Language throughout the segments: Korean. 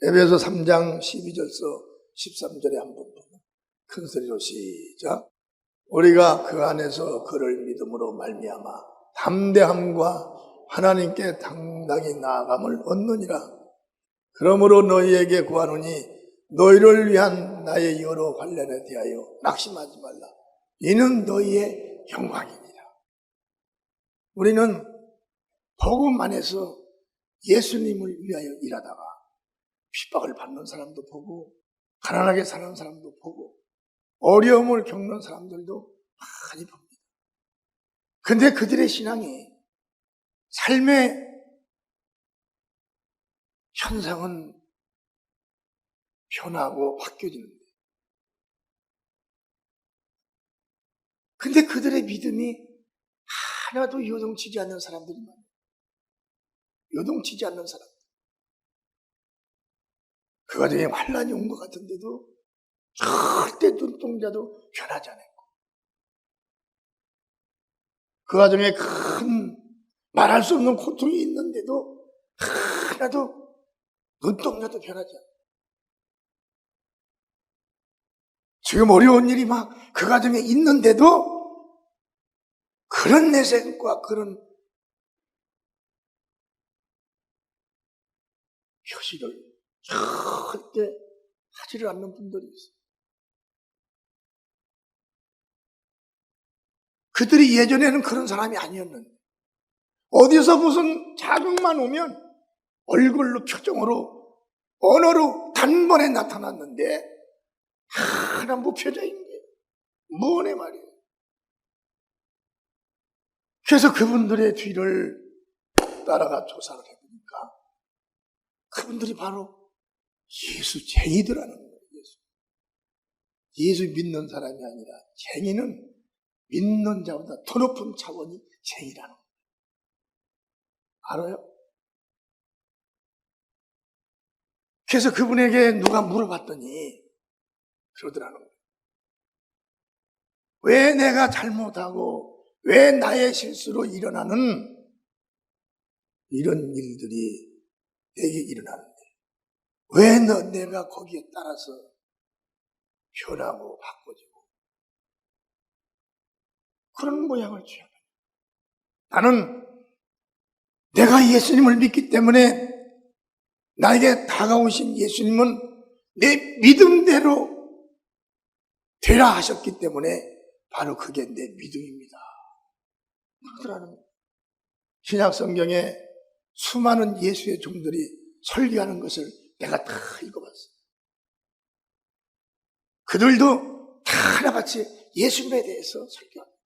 에베소 3장 12절서 13절에 한번 보면 큰 소리로 시작. 우리가 그 안에서 그를 믿음으로 말미암아 담대함과 하나님께 당당히 나아감을 얻느니라. 그러므로 너희에게 구하노니 너희를 위한 나의 여러 관련에 대하여 낙심하지 말라. 이는 너희의 영광이니라. 우리는 복음 안에서 예수님을 위하여 일하다가 핍박을 받는 사람도 보고 가난하게 사는 사람도 보고 어려움을 겪는 사람들도 많이 봅니다. 근데 그들의 신앙이 삶의 현상은 변하고 바뀌어지는데, 근데 그들의 믿음이 하나도 요동치지 않는 사람들이 많아요. 요동치지 않는 사람. 그 가정에 환란이 온 것 같은데도 절대 눈동자도 변하지 않았고, 그 가정에 큰 말할 수 없는 고통이 있는데도 하나도 눈동자도 변하지 않고, 지금 어려운 일이 막 그 가정에 있는데도 그런 내색과 그런 표시를 절대 하지를 않는 분들이 있어요. 그들이 예전에는 그런 사람이 아니었는데 어디서 무슨 자극만 오면 얼굴로 표정으로 언어로 단번에 나타났는데 하나 무표정인 거예요. 뭐네 말이에요. 그래서 그분들의 뒤를 따라가 조사를 해보니까 그분들이 바로 예수쟁이들하는 거예요. 예수 믿는 사람이 아니라 쟁이는 믿는 자보다 더 높은 차원이 쟁이라는 거예요. 알아요? 그래서 그분에게 누가 물어봤더니 그러더라는 거예요. 왜 내가 잘못하고 왜 나의 실수로 일어나는 이런 일들이 내게 일어나는데 왜 내가 거기에 따라서 변하고 바꿔지고 그런 모양을 취하냐. 나는 내가 예수님을 믿기 때문에 나에게 다가오신 예수님은 내 믿음대로 되라 하셨기 때문에 바로 그게 내 믿음입니다. 그러더라는 신약 성경에 수많은 예수의 종들이 설교하는 것을 내가 다 읽어봤어요. 그들도 다 하나같이 예수님에 대해서 설교합니다.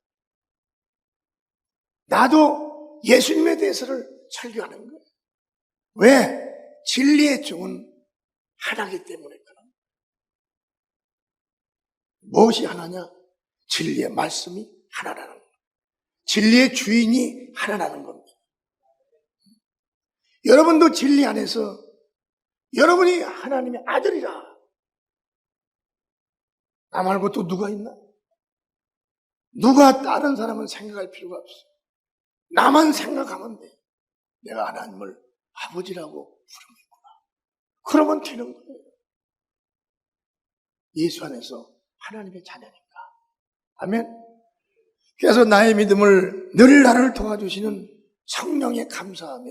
나도 예수님에 대해서를 설교하는 거예요. 왜? 진리의 종은 하나이기 때문에 그런 거예요. 무엇이 하나냐? 진리의 말씀이 하나라는 거예요. 진리의 주인이 하나라는 겁니다. 여러분도 진리 안에서 여러분이 하나님의 아들이라. 나 말고 또 누가 있나? 누가 다른 사람은 생각할 필요가 없어. 나만 생각하면 돼. 내가 하나님을 아버지라고 부르는구나. 그러면 되는 거예요. 예수 안에서 하나님의 자녀니까. 아멘. 그래서 나의 믿음을 늘 나를 도와주시는 성령에 감사하며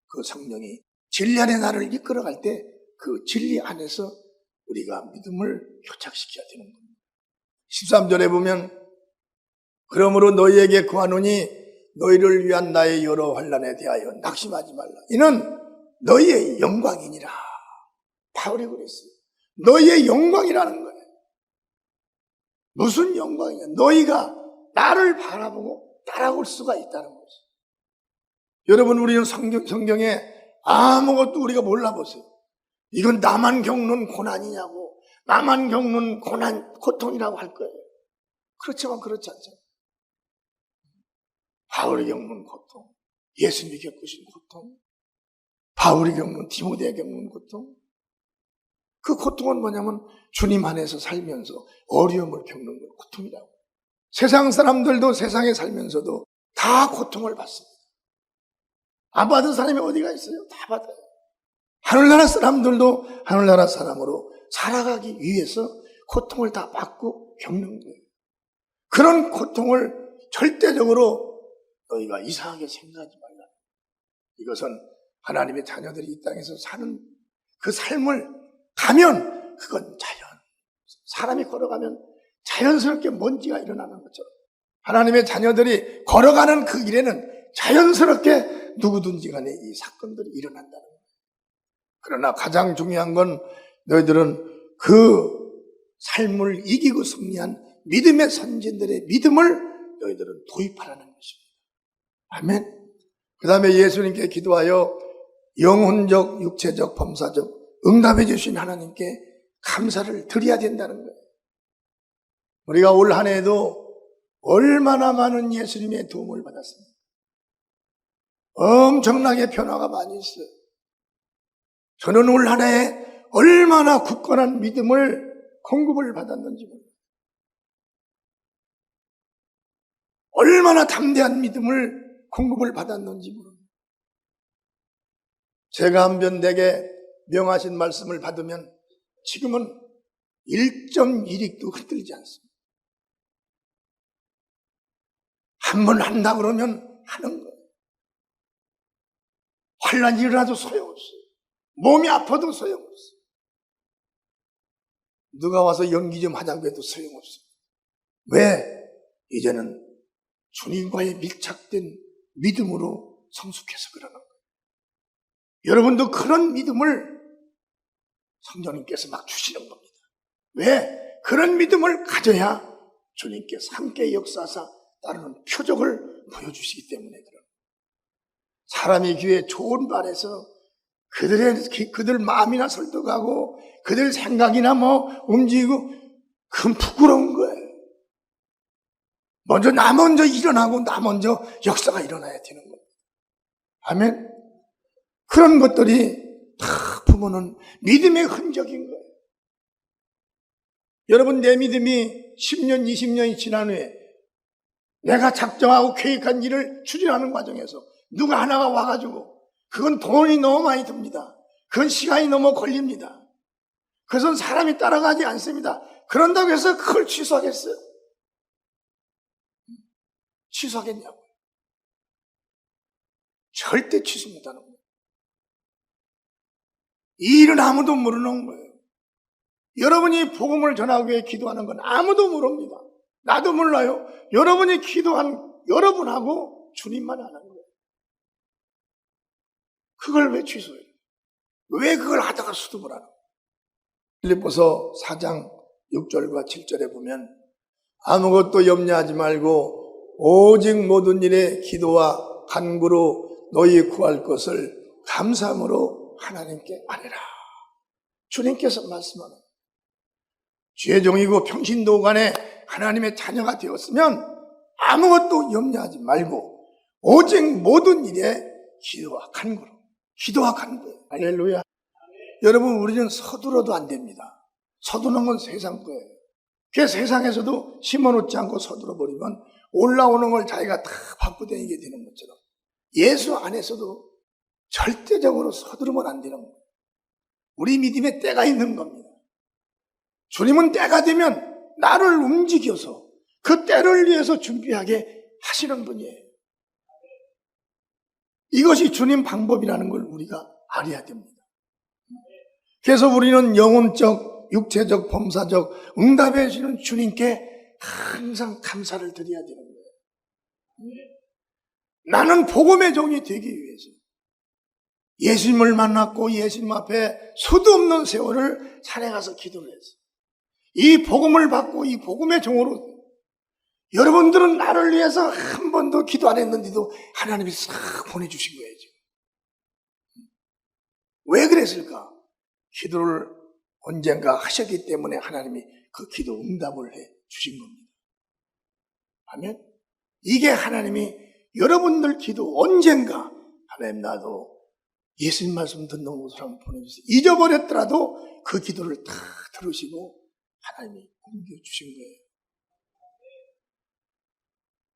그 성령이 진리 안에 나를 이끌어갈 때 그 진리 안에서 우리가 믿음을 교착시켜야 되는 겁니다. 13절에 보면 그러므로 너희에게 구하노니 너희를 위한 나의 여러 환난에 대하여 낙심하지 말라. 이는 너희의 영광이니라. 바울이 그랬어요. 너희의 영광이라는 거예요. 무슨 영광이냐? 너희가 나를 바라보고 따라올 수가 있다는 거죠. 여러분, 우리는 성경에 아무것도 우리가 몰라보세요. 이건 나만 겪는 고난이냐고, 나만 겪는 고통이라고 할 거예요. 그렇지만 그렇지 않잖아요. 바울이 겪는 고통, 예수님이 겪으신 고통, 바울이 겪는, 디모데가 겪는 고통, 그 고통은 뭐냐면 주님 안에서 살면서 어려움을 겪는 건 고통이라고. 세상 사람들도 세상에 살면서도 다 고통을 받습니다. 안 받은 사람이 어디가 있어요? 다 받아요. 하늘나라 사람들도 하늘나라 사람으로 살아가기 위해서 고통을 다 받고 겪는 거예요. 그런 고통을 절대적으로 너희가 이상하게 생각하지 말라. 이것은 하나님의 자녀들이 이 땅에서 사는 그 삶을 가면 그건 사람이 걸어가면 자연스럽게 먼지가 일어나는 것처럼 하나님의 자녀들이 걸어가는 그 길에는 자연스럽게 누구든지 간에 이 사건들이 일어난다는 거예요. 그러나 가장 중요한 건 너희들은 그 삶을 이기고 승리한 믿음의 선진들의 믿음을 너희들은 도입하라는 것입니다. 아멘. 그 다음에 예수님께 기도하여 영혼적, 육체적, 범사적 응답해 주신 하나님께 감사를 드려야 된다는 거예요. 우리가 올 한 해에도 얼마나 많은 예수님의 도움을 받았습니다. 엄청나게 변화가 많이 있어요. 저는 올 한 해에 얼마나 굳건한 믿음을 공급을 받았는지 모릅니다. 얼마나 담대한 믿음을 공급을 받았는지 모릅니다. 제가 한변되게 명하신 말씀을 받으면 지금은 1.1익도 흔들리지 않습니다. 한 번 한다 그러면 하는 거예요. 환란이 일어나도 소용없어요. 몸이 아파도 소용없어요. 누가 와서 연기 좀 하자고 해도 소용없어요. 왜? 이제는 주님과의 밀착된 믿음으로 성숙해서 그러는 거예요. 여러분도 그런 믿음을 성령님께서 막 주시는 겁니다. 왜? 그런 믿음을 가져야 주님께서 함께 역사하사 따르는 표적을 보여주시기 때문에 그런 거예요. 사람의 귀에 좋은 말에서 그들 마음이나 설득하고 그들 생각이나 움직이고 그건 부끄러운 거예요. 나 먼저 일어나고 나 먼저 역사가 일어나야 되는 겁니다. 아멘. 그런 것들이 다 부모는 믿음의 흔적인 거예요. 여러분, 내 믿음이 10년, 20년이 지난 후에 내가 작정하고 계획한 일을 추진하는 과정에서 누가 하나가 와가지고 그건 돈이 너무 많이 듭니다. 그건 시간이 너무 걸립니다. 그것은 사람이 따라가지 않습니다. 그런다고 해서 그걸 취소하겠어요? 취소하겠냐고. 절대 취소 못하는 거예요. 이 일은 아무도 모르는 거예요. 여러분이 복음을 전하기 위해 기도하는 건 아무도 모릅니다. 나도 몰라요. 여러분이 기도한 여러분하고 주님만 아는 거예요. 그걸 왜 취소해요? 왜 그걸 하다가 수습을 하는 거예요? 빌립보서 4장 6절과 7절에 보면 아무것도 염려하지 말고 오직 모든 일에 기도와 간구로 너희 구할 것을 감사함으로 하나님께 아뢰라. 주님께서 말씀하는 죄종이고 평신도 간에 하나님의 자녀가 되었으면 아무것도 염려하지 말고 오직 모든 일에 기도와 간구로. 기도와 간구예요. 할렐루야. 여러분, 우리는 서둘러도 안 됩니다. 서두르는 건 세상 거예요. 그 세상에서도 심어놓지 않고 서둘러 버리면 올라오는 걸 자기가 다 받고 다니게 되는 것처럼 예수 안에서도 절대적으로 서두르면 안 되는 거예요. 우리 믿음에 때가 있는 겁니다. 주님은 때가 되면 나를 움직여서 그 때를 위해서 준비하게 하시는 분이에요. 이것이 주님 방법이라는 걸 우리가 알아야 됩니다. 그래서 우리는 영혼적, 육체적, 범사적 응답해 주시는 주님께 항상 감사를 드려야 되는 거예요. 나는 복음의 종이 되기 위해서 예수님을 만났고 예수님 앞에 수도 없는 세월을 산에 가서 기도를 했어요. 이 복음을 받고 이 복음의 종으로 여러분들은 나를 위해서 한 번도 기도 안 했는데도 하나님이 싹 보내주신 거예요. 지금. 왜 그랬을까? 기도를 언젠가 하셨기 때문에 하나님이 그 기도 응답을 해 주신 겁니다. 아멘. 이게 하나님이 여러분들 기도 언젠가 하나님 나도 예수님 말씀 듣는 곳으로 한번 보내주세요. 잊어버렸더라도 그 기도를 다 들으시고 하나님이 옮겨주신 거예요.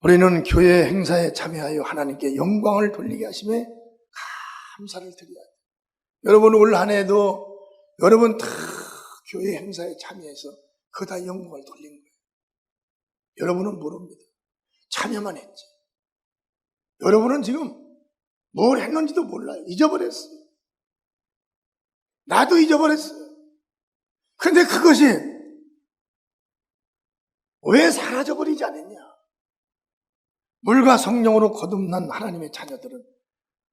우리는 교회 행사에 참여하여 하나님께 영광을 돌리게 하심에 감사를 드려야 돼요. 여러분 올 한 해도 여러분 다 교회 행사에 참여해서 그거 다 영광을 돌린 거예요. 여러분은 모릅니다. 참여만 했지. 여러분은 지금 뭘 했는지도 몰라요. 잊어버렸어요. 나도 잊어버렸어요. 근데 그것이 왜 사라져버리지 않았냐? 물과 성령으로 거듭난 하나님의 자녀들은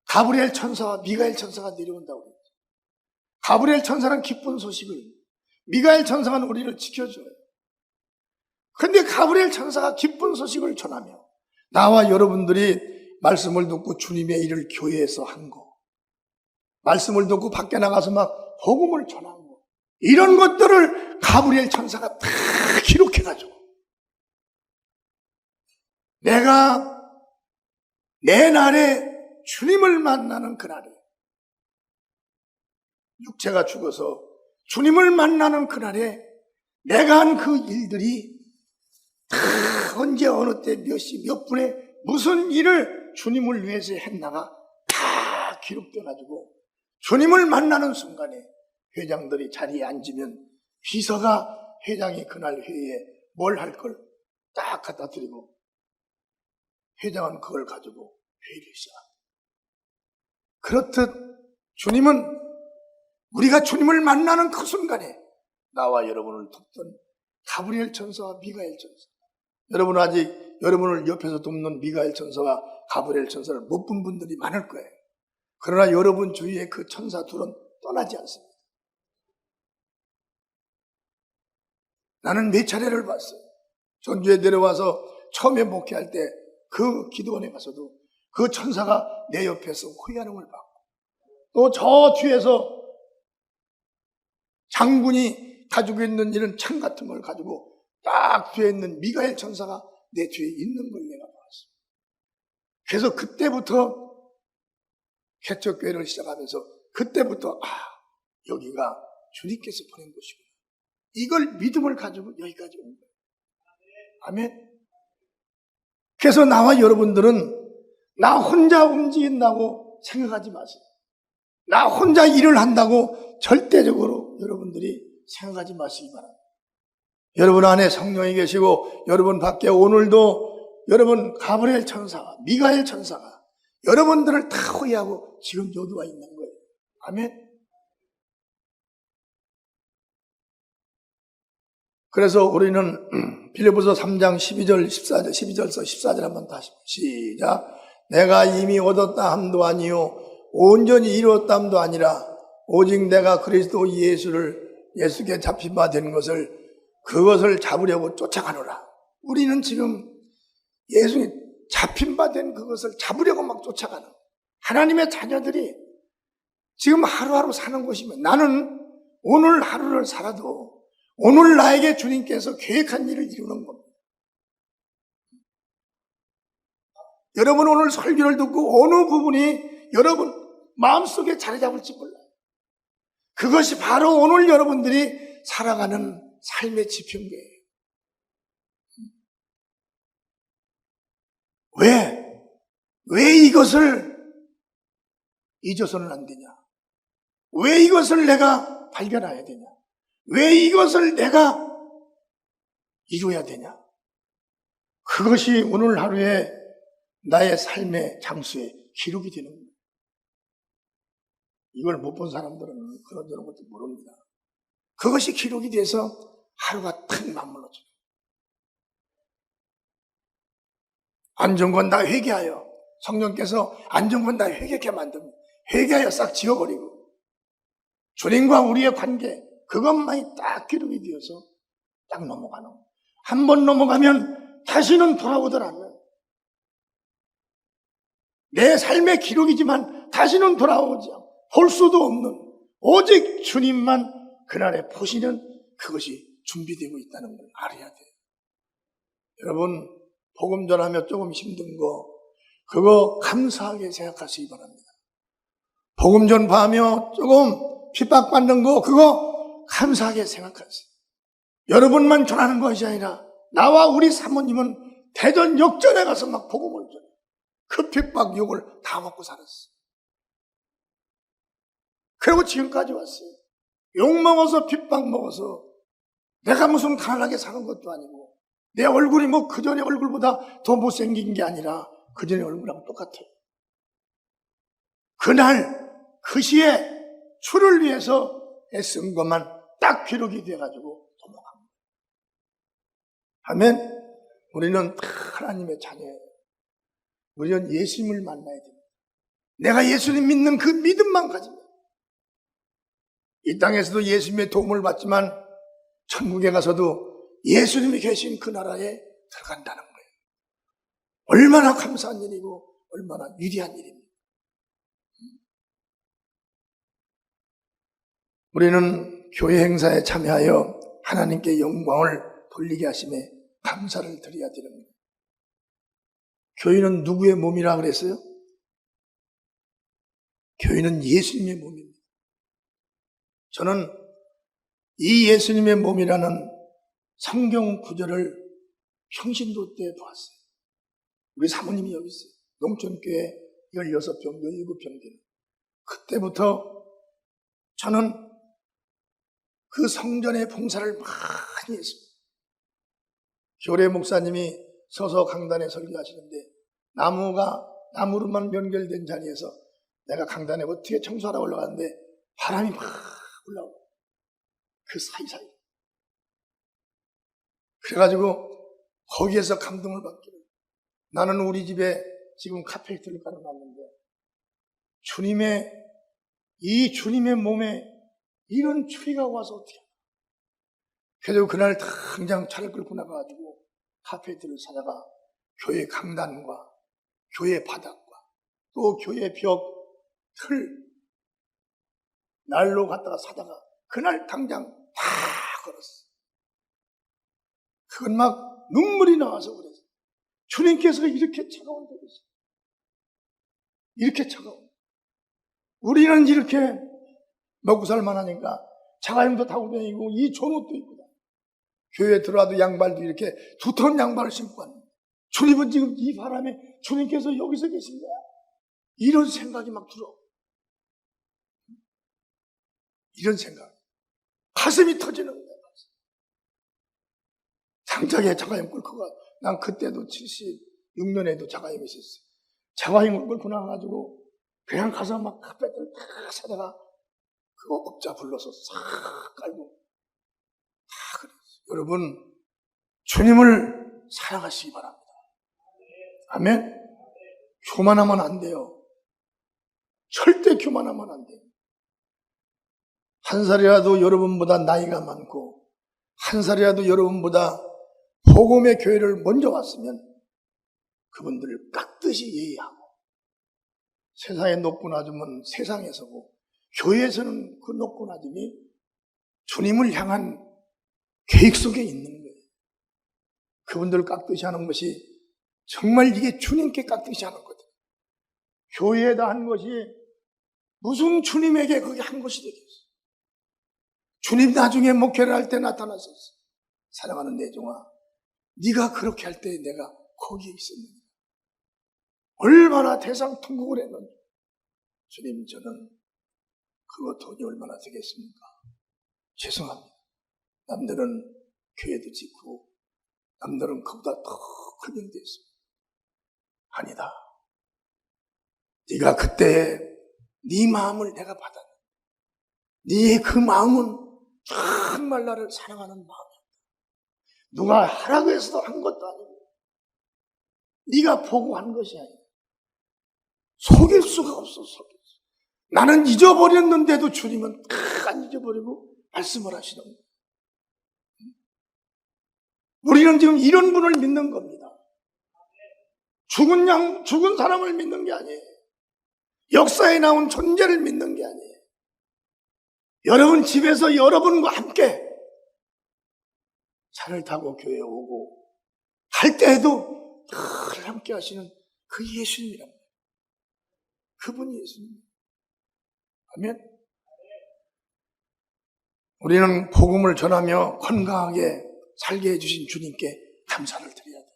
가브리엘 천사와 미가엘 천사가 내려온다고 그랬죠. 가브리엘 천사는 기쁜 소식을, 미가엘 천사는 우리를 지켜줘요. 근데 가브리엘 천사가 기쁜 소식을 전하며 나와 여러분들이 말씀을 듣고 주님의 일을 교회에서 한 거, 말씀을 듣고 밖에 나가서 막 복음을 전한 거, 이런 것들을 가브리엘 천사가 다 기록해가지고 내가 내 날에 주님을 만나는 그날에, 육체가 죽어서 주님을 만나는 그날에 내가 한 그 일들이 다 언제 어느 때 몇 시 몇 분에 무슨 일을 주님을 위해서 했나가 다 기록돼가지고 주님을 만나는 순간에 회장들이 자리에 앉으면 비서가 회장이 그날 회의에 뭘 할 걸 딱 갖다 드리고 회장은 그걸 가지고 회의를 시작합니다. 그렇듯 주님은 우리가 주님을 만나는 그 순간에 나와 여러분을 돕던 가브리엘 천사와 미가엘 천사, 여러분 아직 여러분을 옆에서 돕는 미가엘 천사와 가브리엘 천사를 못 본 분들이 많을 거예요. 그러나 여러분 주위에 그 천사 둘은 떠나지 않습니다. 나는 몇 차례를 봤어요. 전주에 내려와서 처음에 목회할 때 그 기도원에 가서도 그 천사가 내 옆에서 호연음을 받고, 또 저 뒤에서 장군이 가지고 있는 이런 창 같은 걸 가지고 딱 뒤에 있는 미가엘 천사가 내 뒤에 있는 걸 내가 봤어요. 그래서 그때부터 개척교회를 시작하면서 그때부터 여기가 주님께서 보낸 곳이구나, 이걸 믿음을 가지고 여기까지 온 거예요. 아멘. 그래서 나와 여러분들은 나 혼자 움직인다고 생각하지 마세요. 나 혼자 일을 한다고 절대적으로 여러분들이 생각하지 마시기 바랍니다. 여러분 안에 성령이 계시고 여러분 밖에 오늘도 여러분 가브리엘 천사가, 미가엘 천사가 여러분들을 다 호위하고 지금 여기 와 있는 거예요. 아멘. 그래서 우리는 빌립보서 3장 12절서 14절 한번 다시 시작. 내가 이미 얻었다 함도 아니요 온전히 이루었다 함도 아니라 오직 내가 그리스도 예수께 잡힌 바 된 것을 그것을 잡으려고 쫓아가노라. 우리는 지금 예수님 잡힌 바 된 그것을 잡으려고 막 쫓아가는 하나님의 자녀들이 지금 하루하루 사는 것이면, 나는 오늘 하루를 살아도 오늘 나에게 주님께서 계획한 일을 이루는 겁니다. 여러분 오늘 설교를 듣고 어느 부분이 여러분 마음속에 자리 잡을지 몰라요. 그것이 바로 오늘 여러분들이 살아가는 삶의 지표인거예요. 왜 이것을 잊어서는 안 되냐? 왜 이것을 내가 발견해야 되냐? 왜 이것을 내가 이루어야 되냐? 그것이 오늘 하루에 나의 삶의 장수에 기록이 되는 거예요. 이걸 못 본 사람들은 그런 것도 모릅니다. 그것이 기록이 돼서 하루가 탁 맞물어져요. 안정권 다 회개하여, 성령께서 안정권 다 회개하게 만듭니다. 회개하여 싹 지워버리고 주님과 우리의 관계, 그것만이 딱 기록이 되어서 딱 넘어가는 거예요. 한 번 넘어가면 다시는 돌아오더라면, 내 삶의 기록이지만 다시는 돌아오지 않고 볼 수도 없는 오직 주님만 그날에 보시는 그것이 준비되고 있다는 걸 알아야 돼요. 여러분 복음 전하며 조금 힘든 거 그거 감사하게 생각하시기 바랍니다. 복음 전파하며 조금 핍박받는 거 그거 감사하게 생각하세요. 여러분만 전하는 것이 아니라 나와 우리 사모님은 대전 역전에 가서 막 복음을 전해. 그 핍박 욕을 다 먹고 살았어요. 그리고 지금까지 왔어요. 욕 먹어서 핍박 먹어서 내가 무슨 가난하게 사는 것도 아니고 내 얼굴이 뭐 그전의 얼굴보다 더 못생긴 게 아니라 그전의 얼굴하고 똑같아요. 그날 그 시에 주를 위해서 애쓴 것만 딱 기록이 돼가지고 넘어갑니다. 아멘. 우리는 하나님의 자녀예요. 우리는 예수님을 만나야 됩니다. 내가 예수님 믿는 그 믿음만 가지면 이 땅에서도 예수님의 도움을 받지만 천국에 가서도 예수님이 계신 그 나라에 들어간다는 거예요. 얼마나 감사한 일이고 얼마나 위대한 일입니다. 우리는 교회 행사에 참여하여 하나님께 영광을 돌리게 하심에 감사를 드려야 되는 거예요. 교회는 누구의 몸이라 그랬어요? 교회는 예수님의 몸입니다. 저는 이 예수님의 몸이라는 성경 구절을 평신도 때 보았어요. 우리 사모님이 여기 있어요. 농촌교회 16평, 17평 되는. 그때부터 저는 그 성전의 봉사를 많이 했습니다. 교례 목사님이 서서 강단에 설교하시는데 나무로만 연결된 자리에서 내가 강단에 어떻게 청소하러 올라가는데 바람이 막 올라오고 그 사이사이 그래가지고 거기에서 감동을 받기를 나는 우리 집에 지금 카페이트를 깔아놨는데 주님의 몸에 이런 추위가 와서 어떻게 하나. 그래서 그날 당장 차를 끌고 나가가지고 카페이트를 찾아가 교회 강단과 교회 바닥과 또 교회 벽 틀 날로 갔다가 사다가 그날 당장 다 걸었어. 그건 막 눈물이 나와서 그랬어. 주님께서 이렇게 차가운 데있어. 이렇게 차가운. 우리는 이렇게 먹고 살만하니까 자가용도 타고 다니고 이 존옷도 입고 다니고 교회에 들어와도 양발도 이렇게 두터운 양발을 신고 왔는데 주님은 지금 이 바람에 주님께서 여기서 계신 거야. 이런 생각이 막 들어. 이런 생각. 가슴이 터지는 거야. 장작에 자가용 끌고 가. 난 그때도 76년에도 자가용이 있었어요. 자가용을 끌고 나가가지고 그냥 가서 막 카페트를 다 사다가 그거 업자 불러서 싹 깔고 다 그랬어요. 여러분 주님을 사랑하시기 바랍니다. 아멘. 교만하면 안 돼요. 절대 교만하면 안 돼요. 한 살이라도 여러분보다 나이가 많고 한 살이라도 여러분보다 복음의 교회를 먼저 왔으면 그분들을 깍듯이 예의하고 세상에 높고 낮으면 세상에서고 교회에서는 그 높고 낮음이 주님을 향한 계획 속에 있는 거예요. 그분들을 깍듯이 하는 것이 정말 이게 주님께 깍듯이 하는 거죠. 교회에다 한 것이 무슨 주님에게 그게 한 것이 되겠어요. 주님 나중에 목회를 할 때 나타났었어. 사랑하는 내 종아, 네가 그렇게 할 때 내가 거기에 있었는데 얼마나 대상통곡을 했는지. 주님, 저는 그거 돈이 얼마나 되겠습니까? 죄송합니다. 남들은 교회도 짓고 남들은 그보다 더 큰 일도 했습니다. 아니다. 네가 그때 네 마음을 내가 받았는데 네의 그 마음은 정말 나를 사랑하는 마음이었다. 누가 하라고 해서 한 것도 아니고 네가 보고 한 것이 아니야. 속일 수가 없어. 속일 수. 나는 잊어버렸는데도 주님은 안 잊어버리고 말씀을 하시는 거예요. 우리는 지금 이런 분을 믿는 겁니다. 죽은 사람을 믿는 게 아니에요. 역사에 나온 존재를 믿는 게 아니에요. 여러분 집에서 여러분과 함께 차를 타고 교회에 오고 할 때에도 늘 함께 하시는 그 예수님이랍니다. 그분이 예수님. 아멘. 우리는 복음을 전하며 건강하게 살게 해주신 주님께 감사를 드려야 돼요.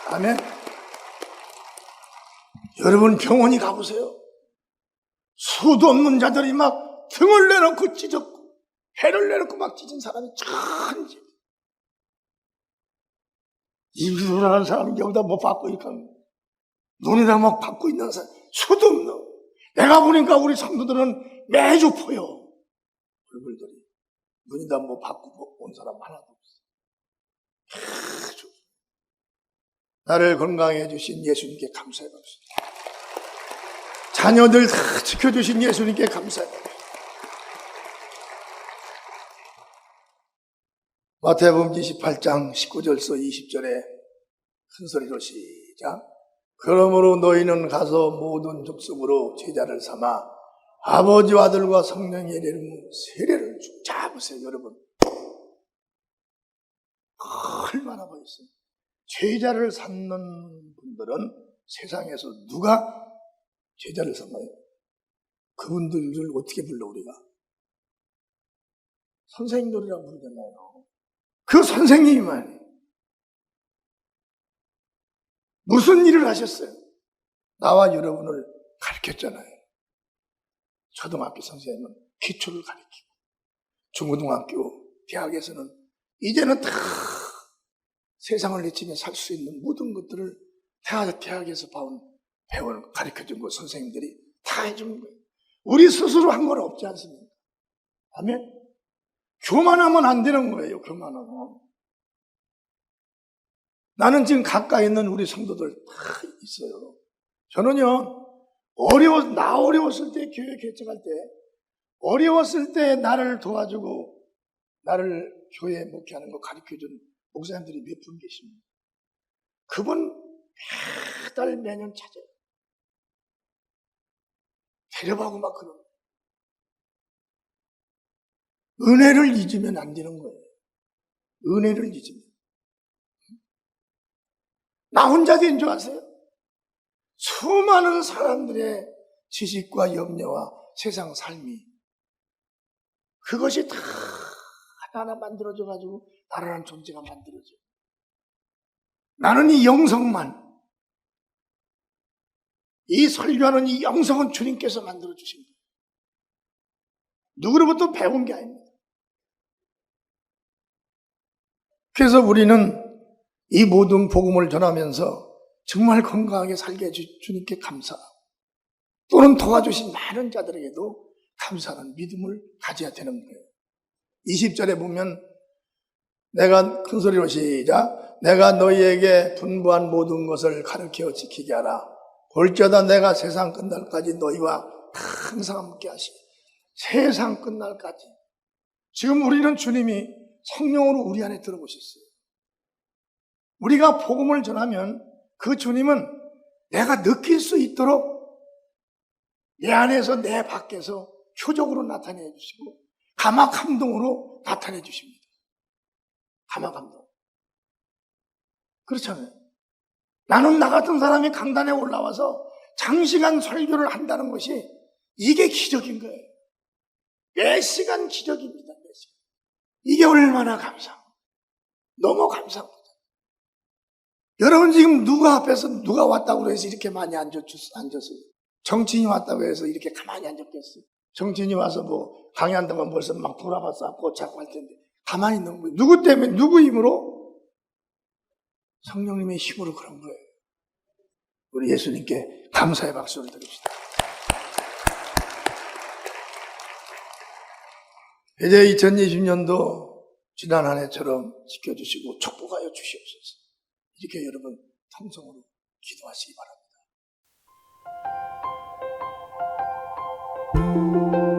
아멘. 여러분 병원에 가보세요. 수도 없는 자들이 막 등을 내놓고 찢었고 배를 내놓고 막 찢은 사람이 천지. 입이 돌아가는 사람이 여기다 뭐 받고 있고 눈에다 막 받고 있는 사람 수도 없는. 내가 보니까 우리 성도들은 매주 보여. 얼굴들이 눈에다 뭐 받고 온 사람 하나도 없어. 나를 건강해 주신 예수님께 감사해 봅시다. 자녀들 다 지켜주신 예수님께 감사해 봅시다. 마태복음 28장 19절서 20절에 큰 소리로 시작. 그러므로 너희는 가서 모든 족속으로 제자를 삼아 아버지와 아들과 성령의 이름으로 세례를 주. 잡으세요 여러분. 얼마나 멋있어요. 제자를 삼는 분들은 세상에서 누가 제자를 삼아요? 그분들을 어떻게 불러 우리가? 선생님들이라고 부르잖아요. 그 선생님이 말이에요. 무슨 일을 하셨어요? 나와 여러분을 가르쳤잖아요. 초등학교 선생님은 기초를 가르치고 중고등학교, 대학에서는 이제는 다 세상을 내치며 살 수 있는 모든 것들을 대학에서 배운 가르쳐준 거 선생님들이 다 해준 거예요. 우리 스스로 한 건 없지 않습니까? 아멘? 교만하면 안 되는 거예요. 교만하면. 나는 지금 가까이 있는 우리 성도들 다 있어요. 저는요, 나 어려웠을 때, 교회 개척할 때, 어려웠을 때 나를 도와주고, 나를 교회에 목회하는 거 가르쳐준 목사님들이 몇 분 계십니다. 그분 매달 매년 찾아요. 데려가고 막 그러고. 은혜를 잊으면 안 되는 거예요. 은혜를 잊으면. 나 혼자 된 줄 아세요? 수많은 사람들의 지식과 염려와 세상 삶이 그것이 다 하나하나 만들어져가지고 나라는 존재가 만들어져요. 나는 이 영성만, 이 설교하는 이 영성은 주님께서 만들어주신 거예요. 누구로부터 배운 게 아닙니다. 그래서 우리는 이 모든 복음을 전하면서 정말 건강하게 살게 해주신 주님께 감사하고 또는 도와주신 많은 자들에게도 감사하는 믿음을 가져야 되는 거예요. 20절에 보면 내가 큰 소리로 시작. 내가 너희에게 분부한 모든 것을 가르쳐 지키게 하라. 볼지어다 내가 세상 끝날까지 너희와 항상 함께 하시니. 세상 끝날까지. 지금 우리는 주님이 성령으로 우리 안에 들어오셨어요. 우리가 복음을 전하면 그 주님은 내가 느낄 수 있도록 내 안에서 내 밖에서 표적으로 나타내 주시고 감화감동으로 나타내 주십니다. 감화감동. 그렇잖아요. 나는 나 같은 사람이 강단에 올라와서 장시간 설교를 한다는 것이 이게 기적인 거예요. 매 시간 기적입니다. 매 시간. 이게 얼마나 감사합니다. 너무 감사합니다. 여러분 지금 누가 앞에서 누가 왔다고 해서 이렇게 많이 앉았어요? 정치인이 왔다고 해서 이렇게 가만히 앉았겠어요? 정치인이 와서 뭐 강의한다면 벌써 막 돌아봐서 앞고 자꾸 할 텐데 가만히 있는 거예요. 누구 때문에? 누구 힘으로? 성령님의 힘으로 그런 거예요. 우리 예수님께 감사의 박수를 드립시다. 이제 2020년도 지난 한 해처럼 지켜주시고 축복하여 주시옵소서. 이렇게 여러분 통성으로 기도하시기 바랍니다.